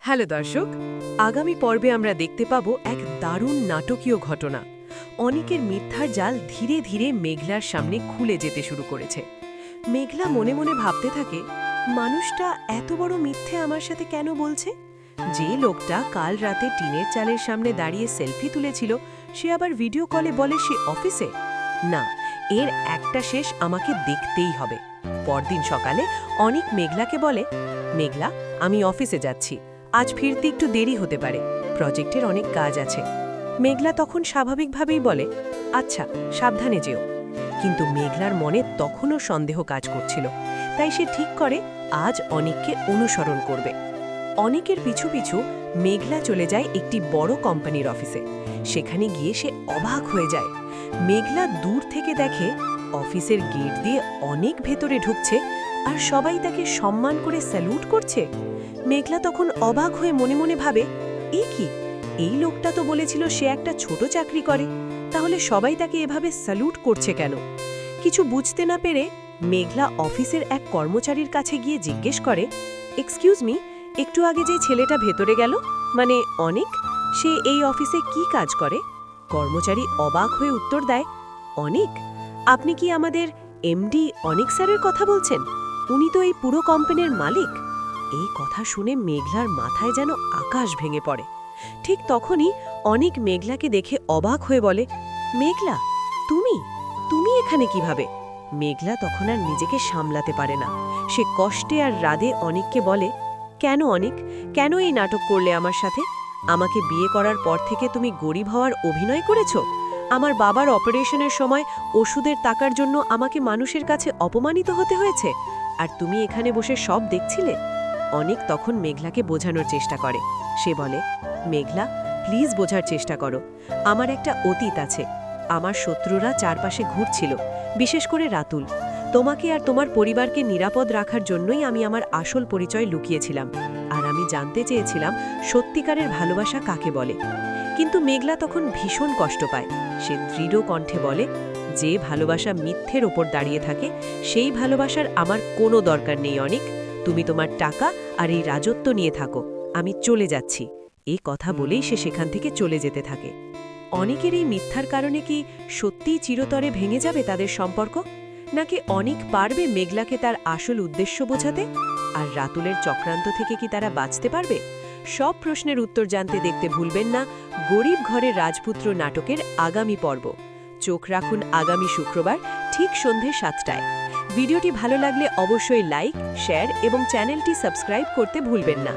Hello দর্শক, আগামী পর্বে আমরা দেখতে পাব এক দারুণ নাটকীয় ঘটনা। অনিকের মিথ্যার জাল ধীরে ধীরে মেঘলার সামনে খুলে যেতে শুরু করেছে। মেঘলা মনে মনে ভাবতে থাকে, মানুষটা এত বড় মিথ্যে আমার সাথে কেন বলছে? যে লোকটা কাল রাতে টিনের চালের সামনে দাঁড়িয়ে সেলফি তুলেছিল, সে আবার ভিডিও কলে বলে সে অফিসে। না, এর একটা শেষ আমাকে দেখতেই হবে। পরদিন সকালে অনিক মেঘলাকে বলে, মেঘলা, আমি অফিসে যাচ্ছি, আজ ফিরতে একটু দেরি হতে পারে, প্রজেক্টের অনেক কাজ আছে। মেঘলা তখন স্বাভাবিকভাবেই বলে, আচ্ছা, সাবধানে যেও। কিন্তু মেঘলার মনে তখনও সন্দেহ কাজ করছিল, তাই সে ঠিক করে আজ অনিককে অনুসরণ করবে। অনিকের পিছু পিছু মেঘলা চলে যায় একটি বড় কোম্পানির অফিসে। সেখানে গিয়ে সে অবাক হয়ে যায়। মেঘলা দূর থেকে দেখে অফিসের গেট দিয়ে অনেক ভেতরে ঢুকছে, আর সবাই তাকে সম্মান করে স্যালুট করছে। মেঘলা তখন অবাক হয়ে মনে মনে ভাবে, এ কি, এই লোকটা তো বলেছিল সে একটা ছোট চাকরি করে, তাহলে সবাই তাকে এভাবে স্যালুট করছে কেন? কিছু বুঝতে না পেরে মেঘলা অফিসের এক কর্মচারীর কাছে গিয়ে জিজ্ঞেস করে, এক্সকিউজ মি, একটু আগে যে ছেলেটা ভেতরে গেল, মানে অনিক, সে এই অফিসে কি কাজ করে? কর্মচারী অবাক হয়ে উত্তর দেয়, অনিক? আপনি কি আমাদের এমডি অনিক স্যারের কথা বলছেন? উনি তো এই পুরো কোম্পানির মালিক। এই কথা শুনে মেঘলার মাথায় যেন আকাশ ভেঙে পড়ে। ঠিক তখনই অনিক মেঘলাকে দেখে অবাক হয়ে বলে, মেঘলা, তুমি তুমি এখানে কিভাবে? মেঘলা তখন আর নিজেকে সামলাতে পারে না। সে কষ্টে আর রাধে অনিককে বলে, কেন অনিক, কেন এই নাটক করলে আমার সাথে? আমাকে বিয়ে করার পর থেকে তুমি গরিব হওয়ার অভিনয় করেছ? আমার বাবার অপারেশনের সময় ওষুধের টাকার জন্য আমাকে মানুষের কাছে অপমানিত হতে হয়েছে, আর তুমি এখানে বসে সব দেখছিলে? অনিক তখন মেঘলাকে বোঝানোর চেষ্টা করে। সে বলে, মেঘলা, প্লিজ বোঝার চেষ্টা করো। আমার একটা অতীত আছে। আমার শত্রুরা চারপাশে ঘুরছিল, বিশেষ করে রাতুল। তোমাকে আর তোমার পরিবারকে নিরাপদ রাখার জন্যই আমি আমার আসল পরিচয় লুকিয়েছিলাম, আর আমি জানতে চেয়েছিলাম সত্যিকারের ভালোবাসা কাকে বলে। কিন্তু মেঘলা তখন ভীষণ কষ্ট পায়। সে দৃঢ় কণ্ঠে বলে, যে ভালোবাসা মিথ্যের ওপর দাঁড়িয়ে থাকে, সেই ভালোবাসার আমার কোনো দরকার নেই অনিক। তুমি তোমার টাকা আর এই রাজত্ব নিয়ে থাকো, আমি চলে যাচ্ছি। এই কথা বলেই সে সেখান থেকে চলে যেতে থাকে। অনিকের এই মিথ্যার কারণে কি সত্যিই চিরতরে ভেঙে যাবে তাদের সম্পর্ক, নাকি অনিক পারবে মেঘলাকে তার আসল উদ্দেশ্য বোঝাতে? আর রাতুলের চক্রান্ত থেকে কি তারা বাঁচতে পারবে? সব প্রশ্নের উত্তর জানতে দেখতে ভুলবেন না গরিব ঘরের রাজপুত্র নাটকের আগামী পর্ব। চোখ রাখুন আগামী শুক্রবার ঠিক সন্ধে 7টায়। ভিডিওটি ভালো লাগলে অবশ্যই লাইক, শেয়ার এবং চ্যানেলটি সাবস্ক্রাইব করতে ভুলবেন না।